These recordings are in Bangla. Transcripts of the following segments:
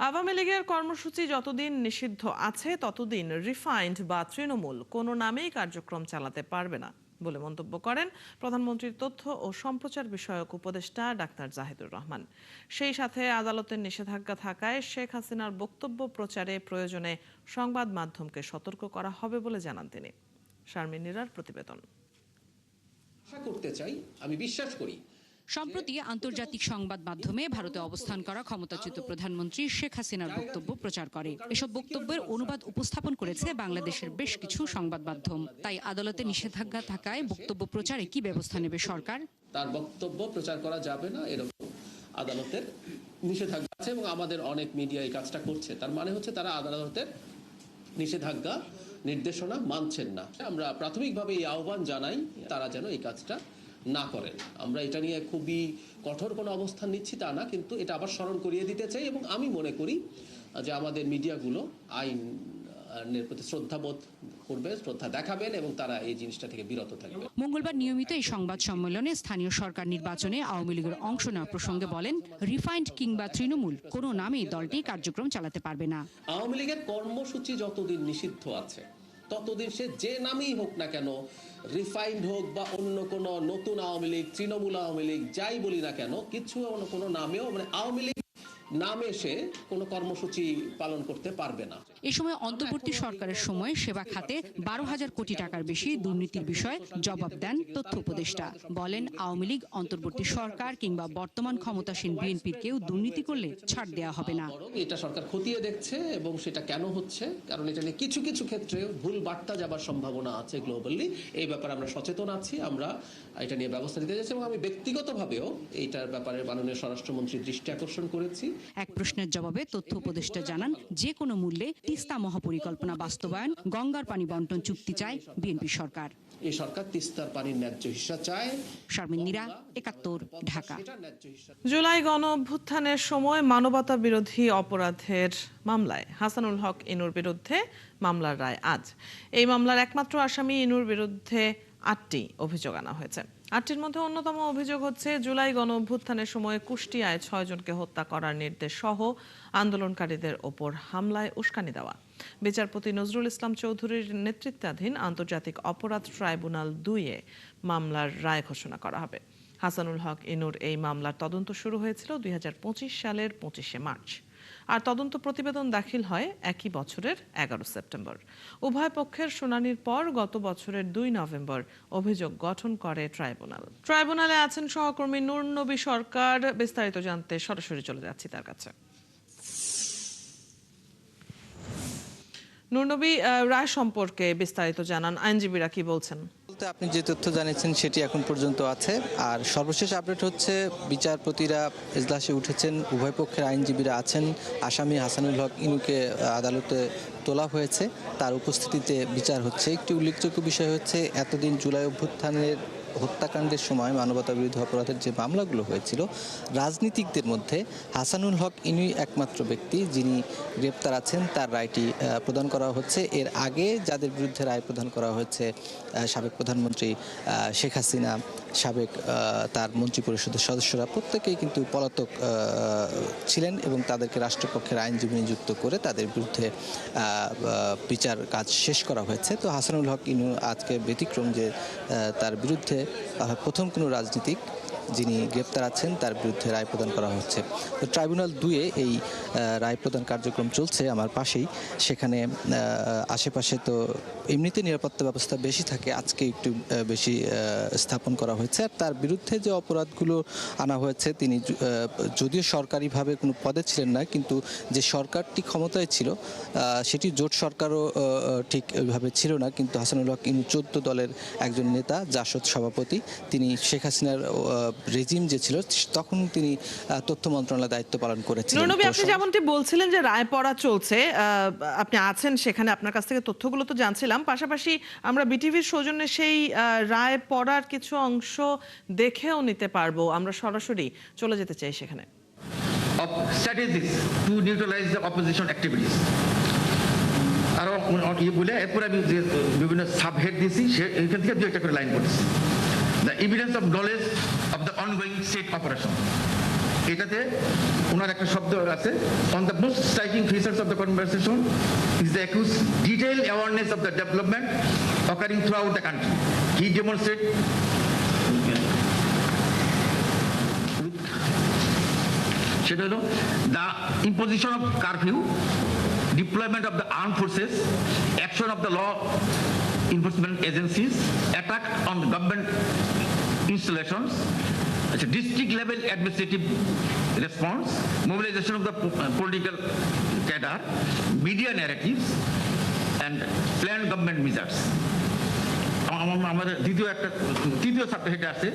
আওয়ামী লীগের কর্মসূচি যতদিন নিষিদ্ধ আছে ততদিন রিফাইন্ড বা তৃণমূল কোনো নামেই কার্যক্রম চালাতে পারবে না বলে মন্তব্য করেন প্রধানমন্ত্রীর তথ্য ও সম্প্রচার বিষয়ক উপদেষ্টা ডাক্তার জাহিদুর রহমান। সেই সাথে আদালতের নিষেধাজ্ঞা থাকায় শেখ হাসিনার বক্তব্য প্রচারে প্রয়োজনে সংবাদ মাধ্যমকে সতর্ক করা হবে বলে জানান তিনি। শারমিন নীরার প্রতিবেদন। আশা করতে চাই, আমি বিশ্বাস করি সম্প্রতি আন্তর্জাতিক সংবাদ মাধ্যমে ভারতে অবস্থান করা ক্ষমতাচ্যুত প্রধানমন্ত্রী শেখ হাসিনার বক্তব্য প্রচার করে। এসব বক্তব্যের অনুবাদ উপস্থাপন করেছে বাংলাদেশের বেশ কিছু সংবাদ মাধ্যম। তাই আদালতে নিষেধাজ্ঞা থাকায় বক্তব্য প্রচারে কি ব্যবস্থা নেবে সরকার? তার বক্তব্য প্রচার করা যাবে না এরকম আদালতের নিষেধাজ্ঞা আছে এবং আমাদের অনেক মিডিয়া এই কাজটা করছে। তার মানে হচ্ছে তারা আদালতের নিষেধাজ্ঞা নির্দেশনা মানছেন না। আমরা প্রাথমিকভাবে এই আহ্বান জানাই তারা যেন এই কাজটা না করেন। আমরা এটা নিয়ে খুবই কঠোর কোনো অবস্থান নিচ্ছি তা না, কিন্তু এটা আবার স্মরণ করিয়ে দিতে চাই এবং আমি মনে করি যে আমাদের মিডিয়াগুলো আইনের প্রতি শ্রদ্ধাবোধ করবে, শ্রদ্ধা দেখাবেন এবং তারা এই জিনিসটা থেকে বিরত থাকবে। মঙ্গলবার নিয়মিত এই সংবাদ সম্মেলনে স্থানীয় সরকার নির্বাচনে আওয়ামী লীগের অংশ নেওয়া প্রসঙ্গে বলেন, রিফাইন্ড কিংবা তৃণমূল কোনো নামেই দলটি কার্যক্রম চালাতে পারবে না। আওয়ামী লীগের কর্মসূচি যতদিন নিষিদ্ধ আছে ততদিন সে যে নামেই হোক না কেন, রিফাইন্ড হোক বা অন্য কোনো নতুন আওয়ামী লীগ, তৃণমূল আওয়ামী লীগ, যাই বলি না কেন, কিছু কোনো নামেও আওয়ামী লীগ নামে সে কোনো কর্মসূচি পালন করতে পারবে না। এ সময় অন্তর্বর্তী সরকারের সময় সেবা খাতে 12,000 কোটি টাকার বেশি দুর্নীতির বিষয়ে জবাব দেন তথ্য উপদেষ্টা। বলেন, আওয়ামী লীগ, অন্তর্বর্তী সরকার কিংবা বর্তমান ক্ষমতাসীন বিএনপির কেউ দুর্নীতি করলে ছাড় দেওয়া হবে না। এটা সরকার খতিয়ে দেখছে এবং সেটা কেন হচ্ছে, কারণ এটা নিয়ে কিছু কিছু ক্ষেত্রে ভুল বার্তা যাবার সম্ভাবনা আছে গ্লোবালি। এই ব্যাপারে আমরা সচেতন আছি, আমরা এটা নিয়ে ব্যবস্থা নিতে যাচ্ছি এবং আমি ব্যক্তিগতভাবেও এইটার ব্যাপারে মাননীয় স্বরাষ্ট্রমন্ত্রীর দৃষ্টি আকর্ষণ করেছি। এক প্রশ্নের জবাবে তথ্য উপদেষ্টা জানান, যে কোনো মূল্যে তিস্তা মহাপরিকল্পনা বাস্তবায়ন, গঙ্গার পানি বন্টন চুক্তি চায় বিএনপি সরকার। এই সরকার তিস্তার পানির ন্যায্য হিস্সা চায়। শারমিন নীরা, ৭১, ঢাকা। জুলাই গণঅভ্যুত্থানের সময় মানবতা বিরোধী অপরাধের মামলায় হাসানুল হক ইনুর বিরুদ্ধে মামলার রায় আজ। এই মামলার একমাত্র আসামি ইনুর বিরুদ্ধে ৮টি অভিযোগ আনা হয়েছে। ৮টির মধ্যে অন্যতম অভিযোগ হচ্ছে জুলাই গণঅভ্যুত্থানের সময় কুষ্টিয়ায় ৬ জনকে হত্যা করার নির্দেশ সহ আন্দোলনকারীদের ওপর হামলায় উস্কানি দেওয়া। বিচারপতি নজরুল ইসলাম চৌধুরীর নেতৃত্বাধীন আন্তর্জাতিক অপরাধ ট্রাইব্যুনাল ২-এ মামলার রায় ঘোষণা করা হবে। হাসানুল হক ইনুর এই মামলার তদন্ত শুরু হয়েছিল ২০২৫ সালের ২৫শে মার্চ। আর তদন্ত প্রতিবেদন দাখিল হয় একই বছরের ১১ সেপ্টেম্বর। উভয় পক্ষের শুনানির পর গত বছরের ২ নভেম্বর অভিযোগ গঠন করে ট্রাইব্যুনাল। ট্রাইব্যুনালে আছেন সহকর্মী নূর নবী সরকার। বিস্তারিত জানতে সরাসরি চলে যাচ্ছি তার কাছে। নূর নবী, রায় সম্পর্কে বিস্তারিত জানান, আইনজীবীরা কি বলছেন? আপনি যে তথ্য জানিয়েছেন সেটি এখন পর্যন্ত আছে। আর সর্বশেষ আপডেট হচ্ছে বিচারপতিরা এজলাসে উঠেছেন, উভয় পক্ষের আইনজীবীরা আছেন। আসামি হাসানুল হক ইনুকে আদালতে তোলা হয়েছে, তার উপস্থিতিতে বিচার হচ্ছে। একটি উল্লেখযোগ্য বিষয় হচ্ছে, এতদিন জুলাই অভ্যুত্থানের হত্যাকাণ্ডের সময় মানবতা বিরোধী অপরাধের যে মামলাগুলো হয়েছিল, রাজনীতিকদের মধ্যে হাসানুল হক ইনুই একমাত্র ব্যক্তি যিনি গ্রেপ্তার আছেন। তার রায়টি প্রদান করা হচ্ছে। এর আগে যাদের বিরুদ্ধে রায় প্রদান করা হয়েছে, সাবেক প্রধানমন্ত্রী শেখ হাসিনা, সাবেক তার মন্ত্রী পরিষদের সদস্যরা প্রত্যেকেই কিন্তু পলাতক ছিলেন এবং তাদেরকে রাষ্ট্রপক্ষের আইনজীবী নিযুক্ত করে তাদের বিরুদ্ধে বিচার কাজ শেষ করা হয়েছে। তো হাসানুল হক ইনু আজকে ব্যতিক্রম যে তার বিরুদ্ধে প্রথম কোনো রাজনীতিক যিনি গ্রেপ্তার আছেন তার বিরুদ্ধে রায় প্রদান করা হচ্ছে। তো ট্রাইব্যুনাল ২-এ এই রায় প্রদান কার্যক্রম চলছে আমার পাশেই। সেখানে আশেপাশে তো এমনিতে নিরাপত্তা ব্যবস্থা বেশি থাকে, আজকে একটু বেশি স্থাপন করা হয়েছে। আর তার বিরুদ্ধে যে অপরাধগুলো আনা হয়েছে, তিনি যদিও সরকারিভাবে কোনো পদে ছিলেন না, কিন্তু যে সরকারটি ক্ষমতায় ছিল সেটি জোট সরকারও ঠিক ওইভাবে ছিল না। কিন্তু হাসানুল হক ইনু ১৪ দলের একজন নেতা, জাসদ সভাপতি। তিনি শেখ হাসিনার রেজিম যে ছিল তখন তিনি তথ্য মন্ত্রণালয়ের দায়িত্ব পালন করেছিলেন। নূর নবী, আপনি যেমনটি বলছিলেন যে রায় পড়া চলছে, আপনি আছেন সেখানে, আপনার কাছ থেকে তথ্যগুলো তো জানছিলাম। পাশাপাশি আমরা বিটিভির সৌজন্যে সেই রায় পড়ার কিছু অংশ দেখেও নিতে পারবো। আমরা সরাসরি চলে যেতে চাই সেখানে। Strategies to neutralize the opposition activities. আর বলে এরপর আমি যে বিভিন্ন সাবহেড দিয়েছি এখান থেকে ২-একটা করে লাইন পড়েছি। The evidence of knowledge of the ongoing state operation. এটাতে ওনার একটা শব্দ আছে, on the most striking features of the conversation is the acute detail awareness of the development occurring throughout the country. He demonstrate সেটা হলো the imposition of curfew, deployment of the armed forces, action of the law enforcement agencies, attack on government installations, district level administrative response, mobilization of the political cadre, media narratives, and planned government measures. আমাদের তৃতীয় সাবজেক্টে আছে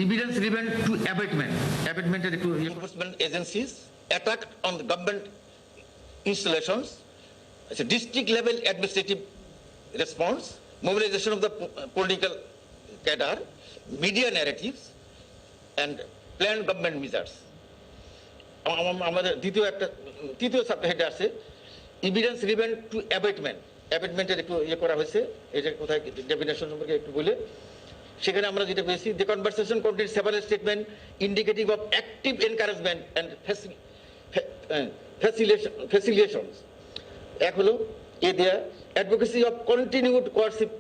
evidence relevant to abatemenটের একটু enforcement agencies, attack on the government installations, district level administrative response, mobilization of the political cadre, media narratives, and planned government measures. আমাদের তৃতীয় সাবজেক্টে আছে evidence relevant to abatemenটের একটু করা হয়েছে, এটা কোথায় ডেফিনেশন সম্পর্কে একটু বলে সেখানে আমরা যেটা পেয়েছি, the conversation contains several statements indicative of active encouragement and facilitations. এক হলো এ দেয়া advocacy of continued coercive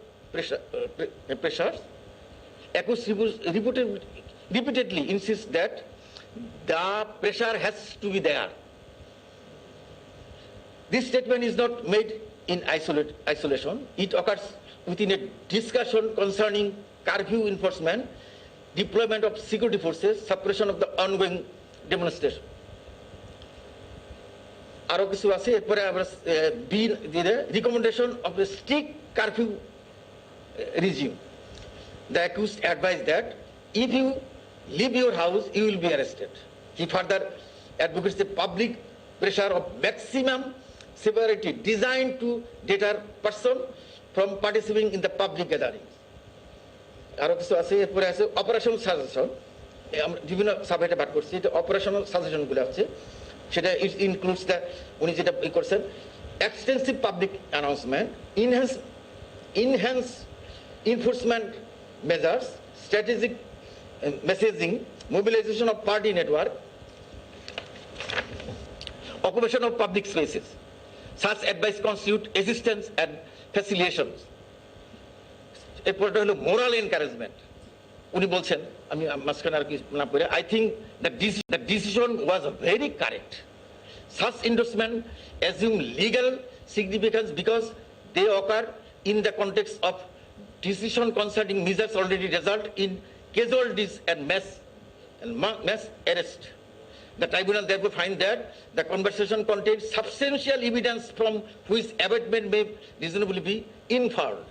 pressures. Accused repeatedly insists that the pressure has to be there. This statement is not made in isolation. It occurs within a discussion concerning curfew enforcement, deployment of security forces, suppression of the ongoing demonstration. আরো কিছু আছে, এরপরে আমরা recommendation of a strict curfew regime. The accused advised that if you leave your house, you will be arrested. He further advocates the public pressure of maximum severity designed to deter person from participating in the public gatherings. আরো কিছু আছে, এরপরে আছে অপারেশনাল সাজেশন, আমরা বিভিন্ন সাবজেক্টে ভাগ করছি, এটা অপারেশনাল সাজেশনগুলো আছে, সেটা ইনক্লুডস দ্য উনি যেটা করছেন extensive public announcement, enhance enforcement measures, strategic messaging, mobilization of party network, occupation of public spaces. Such advice constitute assistance and facilitations. এরপরটা হলো moral encouragement. উনি বলছেন, আমি মাঝখানে আর কি না পড়ে, I think the decision was very correct. Such endorsement assume legal significance because they occur in the context of decision concerning measures already result in casualties and mass arrest. The tribunal therefore find that the conversation contains substantial evidence from which abatement may reasonably be inferred.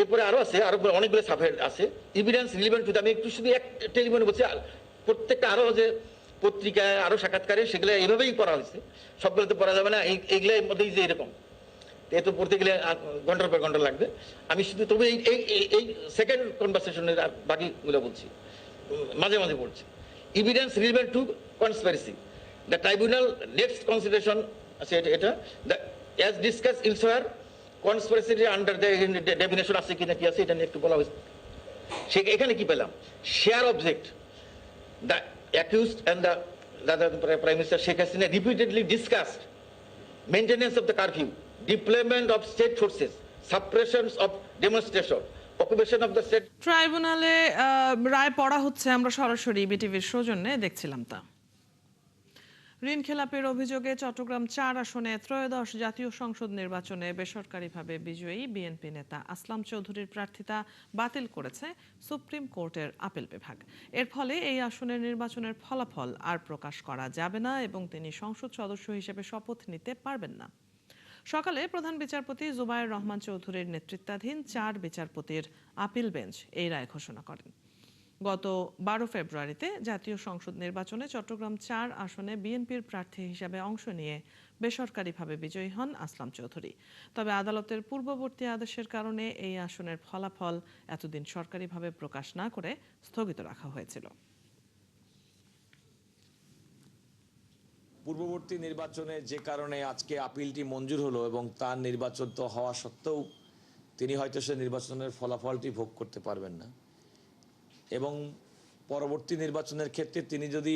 এরপরে আরো আছে, আরো অনেকগুলো সাবজেক্ট আছে, এভিডেন্স রিলেভেন্ট টু, আমি একটু শুধু একটা টেলিফোনে বলছি, প্রত্যেকটা আরো যে পত্রিকায় আরো সাক্ষাৎকারে সেগুলো এইভাবেই পড়া হয়েছে, সবগুলো তো পড়া যাবে না, এইগুলোর মধ্যেই যে এরকম এত পড়তে গেলে ঘন্টার পর ঘন্টা লাগবে। আমি শুধু তবে এই সেকেন্ড কনভারসেশনের বাকিগুলো বলছি, মাঝে মাঝে পড়ছি। Evidence relevant to conspiracy, the tribunal next consideration আছে এটা, the as discuss elsewhere conspiracy under the definition আছে কিনা, কি আছে এটা নিয়ে একটু বলা হয়েছে। সে এখানে কি পেলাম, share object, the accused and the prime minister Sheikh Hasina repeatedly discussed maintenance of the curfew, deployment of state forces, suppressions of demonstration, occupation of the state. ট্রাইব্যুনালে রায় পড়া হচ্ছে, আমরা সরাসরি বিটিভির সৌজন্যে দেখছিলাম তা। ঋণ খেলাপের অভিযোগে চট্টগ্রাম 4 আসনে ত্রয়োদশ জাতীয় সংসদ নির্বাচনে বেসরকারিভাবে বিজয়ী বিএনপি নেতা আসলাম চৌধুরীর প্রার্থিতা বাতিল করেছে সুপ্রিম কোর্টের আপিল বিভাগ। এর ফলে এই আসনের নির্বাচনের ফলাফল আর প্রকাশ করা যাবে না এবং তিনি সংসদ সদস্য হিসেবে শপথ নিতে পারবেন না। সকালে প্রধান বিচারপতি জুবায়ের রহমান চৌধুরীর নেতৃত্বাধীন 4 বিচারপতির আপিল বেঞ্চ এই রায় ঘোষণা করেন। গত 12 ফেব্রুয়ারিতে জাতীয় সংসদ নির্বাচনে চট্টগ্রাম 4 আসনে বিএনপির প্রার্থী হিসেবে অংশ নিয়ে বেসরকারিভাবে বিজয়ী হন আসলাম চৌধুরী। তবে আদালতের পূর্ববর্তী আদেশের কারণে এই আসনের ফলাফল এতদিন সরকারিভাবে প্রকাশ না করে স্থগিত রাখা হয়েছিল। পূর্ববর্তী নির্বাচনে যে কারণে আজকে আপিলটি মঞ্জুর হলো এবং তার নির্বাচন তো হওয়া সত্ত্বেও তিনি হয়তো সে নির্বাচনের ফলাফলটি ভোগ করতে পারবেন না এবং পরবর্তী নির্বাচনের ক্ষেত্রে তিনি যদি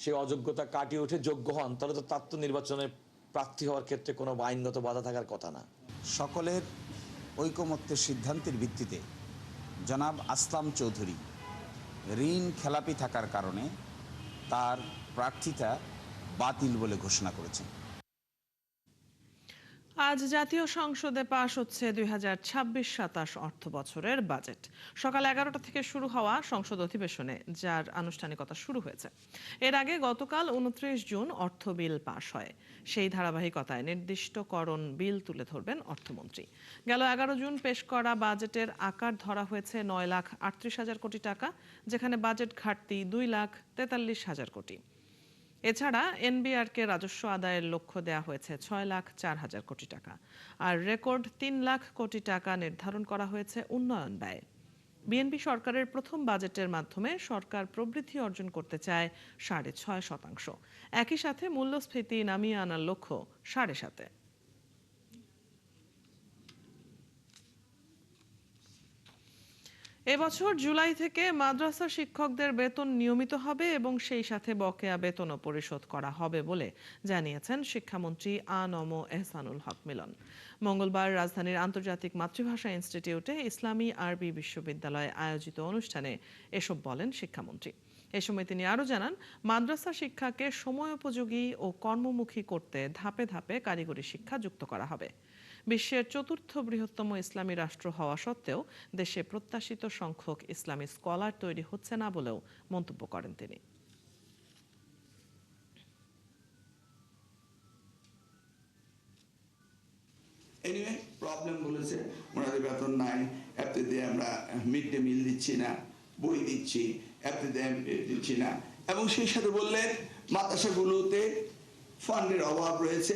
সে অযোগ্যতা কাটিয়ে উঠে যোগ্য হন, তাহলে তো তার তো নির্বাচনে প্রার্থী হওয়ার ক্ষেত্রে কোনো আইনগত বাধা থাকার কথা না। সকলের ঐকমত্যের সিদ্ধান্তের ভিত্তিতে জনাব আসলাম চৌধুরী ঋণ খেলাপি থাকার কারণে তার প্রার্থিতা বাতিল বলে ঘোষণা করেছেন। আজ জাতীয় সংসদে পাশ হচ্ছে 2026-27 অর্থ বছরের বাজেট। সকাল 11টা থেকে শুরু হওয়া সংসদ অধিবেশনে যার আনুষ্ঠানিকতা শুরু হয়েছে। এর আগে গতকাল 29 জুন অর্থ বিল পাশ হয়। সেই ধারাবাহিকতায় নির্দিষ্টকরণ বিল তুলে ধরবেন অর্থমন্ত্রী। গেল 11 জুন পেশ করা বাজেটের আকার ধরা হয়েছে 9,38,000 কোটি টাকা, যেখানে বাজেট ঘাটতি 2,43,000 কোটি। এছাড়া এনবিআরকে রাজস্ব আদায়ের লক্ষ্য দেয়া হয়েছে 6,04,000 কোটি টাকা, আর রেকর্ড 3 লাখ কোটি টাকা নির্ধারণ করা হয়েছে উন্নয়ন ব্যয়। বিএনপি সরকারের প্রথম বাজেটের মাধ্যমে সরকার প্রবৃদ্ধি অর্জন করতে চায় 6.5%। একই সাথে মূল্যস্ফীতি নামিয়ে আনার লক্ষ্য 7.5%। এবছর জুলাই থেকে মাদ্রাসা শিক্ষকদের বেতন নিয়মিত হবে এবং সেই সাথে বকেয়া বেতনও পরিশোধ করা হবে বলে জানিয়েছেন শিক্ষামন্ত্রী আ.ন.ম এহসানুল হক মিলন। মঙ্গলবার রাজধানীর আন্তর্জাতিক মাতৃভাষা ইনস্টিটিউটে ইসলামী আরবি বিশ্ববিদ্যালয়ে আয়োজিত অনুষ্ঠানে এসব বলেন শিক্ষামন্ত্রী। এ সময় তিনি আরও জানান, মাদ্রাসা শিক্ষাকে সময়োপযোগী ও কর্মমুখী করতে ধাপে ধাপে কারিগরি শিক্ষা যুক্ত করা হবে। বিশ্বের 4র্থ বৃহত্তম ইসলামী রাষ্ট্র হওয়া সত্ত্বেও দেশে প্রত্যাশিত সংখ্যক ইসলামী স্কলার তৈরি হচ্ছে না বলেও মন্তব্য করেন তিনি। এনিওয়ে প্রবলেম বলেছে ওনাদের বেতন নাই, এফতে আমরা মিড ডে মিল দিচ্ছি না, বই দিচ্ছি, এফতে দিচ্ছি না, এবং সেই সাথে বললেন মাদ্রাসাগুলোতে ফান্ডের অভাব রয়েছে।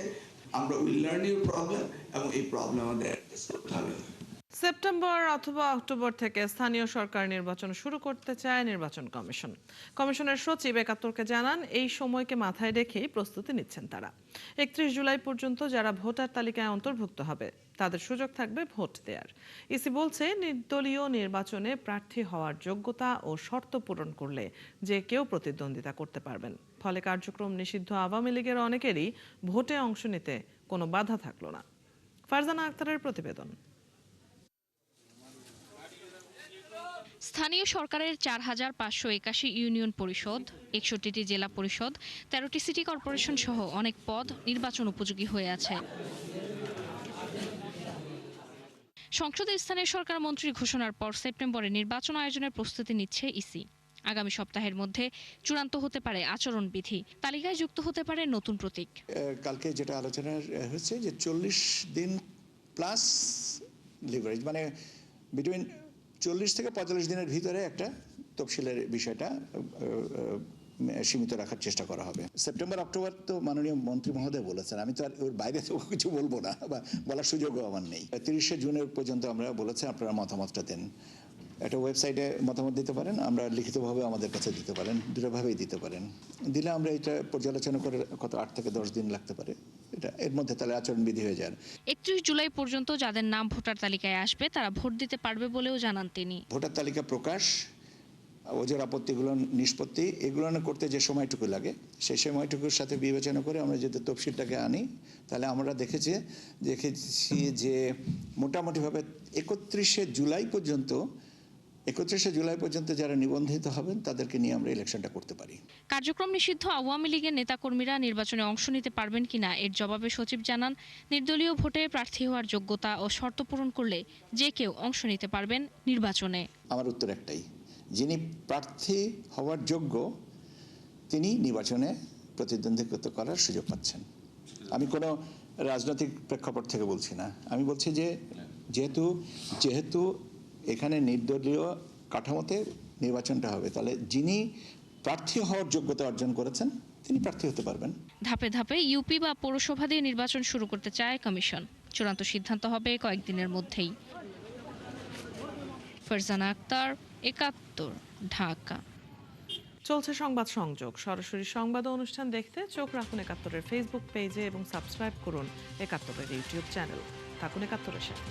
আমরা উইল লার্ন ইউর প্রবলেম এবং এই প্রবলেম আমাদের অ্যাড্রেস করতে হবে। সেপ্টেম্বর অথবা অক্টোবর থেকে স্থানীয় সরকার নির্বাচন শুরু করতে চায় নির্বাচন কমিশন। কমিশনের সচিব একাত্তরকে জানান, এই সময়কে মাথায় রেখেই প্রস্তুতি নিচ্ছেন তারা। 31 জুলাই পর্যন্ত যারা ভোটার তালিকায় অন্তর্ভুক্ত হবে তাদের সুযোগ থাকবে ভোট দেওয়ার। ইসি বলছে, নির্দলীয় নির্বাচনে প্রার্থী হওয়ার যোগ্যতা ও শর্ত পূরণ করলে যে কেউ প্রতিদ্বন্দ্বিতা করতে পারবেন। ফলে কার্যক্রম নিষিদ্ধ আওয়ামী লীগের অনেকেরই ভোটে অংশ নিতে কোনো বাধা থাকলো না। ফারজানা আক্তারের প্রতিবেদন। স্থানীয় সরকারের 4,581 ইউনিয়ন পরিষদ, 61টি জেলা পরিষদ, 13টি সিটি কর্পোরেশন সহ অনেক পদ নির্বাচন উপযোগী হয়ে আছে। সংসদে স্থানীয় সরকার মন্ত্রীর ঘোষণার পর সেপ্টেম্বরে নির্বাচন আয়োজনের প্রস্তুতি নিচ্ছে ইসি। আগামী সপ্তাহের মধ্যে চূড়ান্ত হতে পারে আচরণবিধি, তালিকায় যুক্ত হতে পারে নতুন প্রতীক। কালকে যেটা আলোচনা হচ্ছে যে 40 দিন প্লাস লিভারেজ, মানে বিটুইন 40 থেকে 45 দিনের ভিতরে একটা তফসিলের বিষয়টা সীমিত রাখার চেষ্টা করা হবে। সেপ্টেম্বর অক্টোবর তো মাননীয় মন্ত্রী মহোদয় বলেছেন, আমি তো আর ওর বাইরে তো কিছু বলবো না বা বলার সুযোগও আমার নেই। 30 জুনের পর্যন্ত আমরা বলেছি আপনারা মতামতটা দেন। একটা ওয়েবসাইটে মতামত দিতে পারেন, আমরা লিখিতভাবে আমাদের কাছে দিতে পারেন, দুটোভাবেই দিতে পারেন। দিলে আমরা এটা পর্যালোচনা করে কত 8 থেকে 10 দিন লাগতে পারে, এটা এর মধ্যে তাহলে আচরণবিধি হয়ে যায়। 31 জুলাই পর্যন্ত যাদের নাম ভোটার তালিকায় আসবে তারা ভোট দিতে পারবে বলেও জানান তিনি। ভোটার তালিকা প্রকাশ, ওজোর আপত্তিগুলো নিষ্পত্তি, এগুলো করতে যে সময়টুকু লাগে সেই সময়টুকুর সাথে বিবেচনা করে আমরা যদি তফসিলটাকে আনি, তাহলে আমরা দেখেছি যে মোটামুটিভাবে 31 জুলাই পর্যন্ত যারা নিবন্ধিত হবেন তাদেরকে নিয়ে আমরা ইলেকশনটা করতে পারি। কার্যক্রম নিষিদ্ধ আওয়ামী লীগের নেতাকর্মীরা নির্বাচনে অংশ নিতে পারবেন কিনা এর জবাবে সচিব জানান, নির্দলীয় ভোটে প্রার্থী হওয়ার যোগ্যতা ও শর্ত পূরণ করলে যে কেউ অংশ নিতে পারবেন নির্বাচনে। আমার উত্তর একটাই, যিনি প্রার্থী হওয়ার যোগ্য তিনি নির্বাচনে প্রতিদ্বন্দ্বিতা করার সুযোগ পাচ্ছেন। আমি কোনো রাজনৈতিক প্রেক্ষাপট থেকে বলছি না, আমি বলছি যে যেহেতু এখানে নির্দলীয় কাঠামোতে নির্বাচনটা হবে, তাহলে যিনি প্রার্থী হওয়ার যোগ্যতা অর্জন করেছেন তিনি প্রার্থী হতে পারবেন। ধাপে ধাপে ইউপি বা পৌরসভা দিয়ে নির্বাচন শুরু করতে চায় কমিশন। চূড়ান্ত সিদ্ধান্ত হবে কয়েকদিনের মধ্যেই। ফারজানা আক্তার, একাত্তর, ঢাকা। চলছে সংবাদ সংযোগ। সরাসরি সংবাদ অনুষ্ঠান দেখতে চোখ রাখুন একাত্তরের ফেসবুক পেজে এবং সাবস্ক্রাইব করুন একাত্তরের ইউটিউব চ্যানেল। থাকুন একাত্তরের সাথে।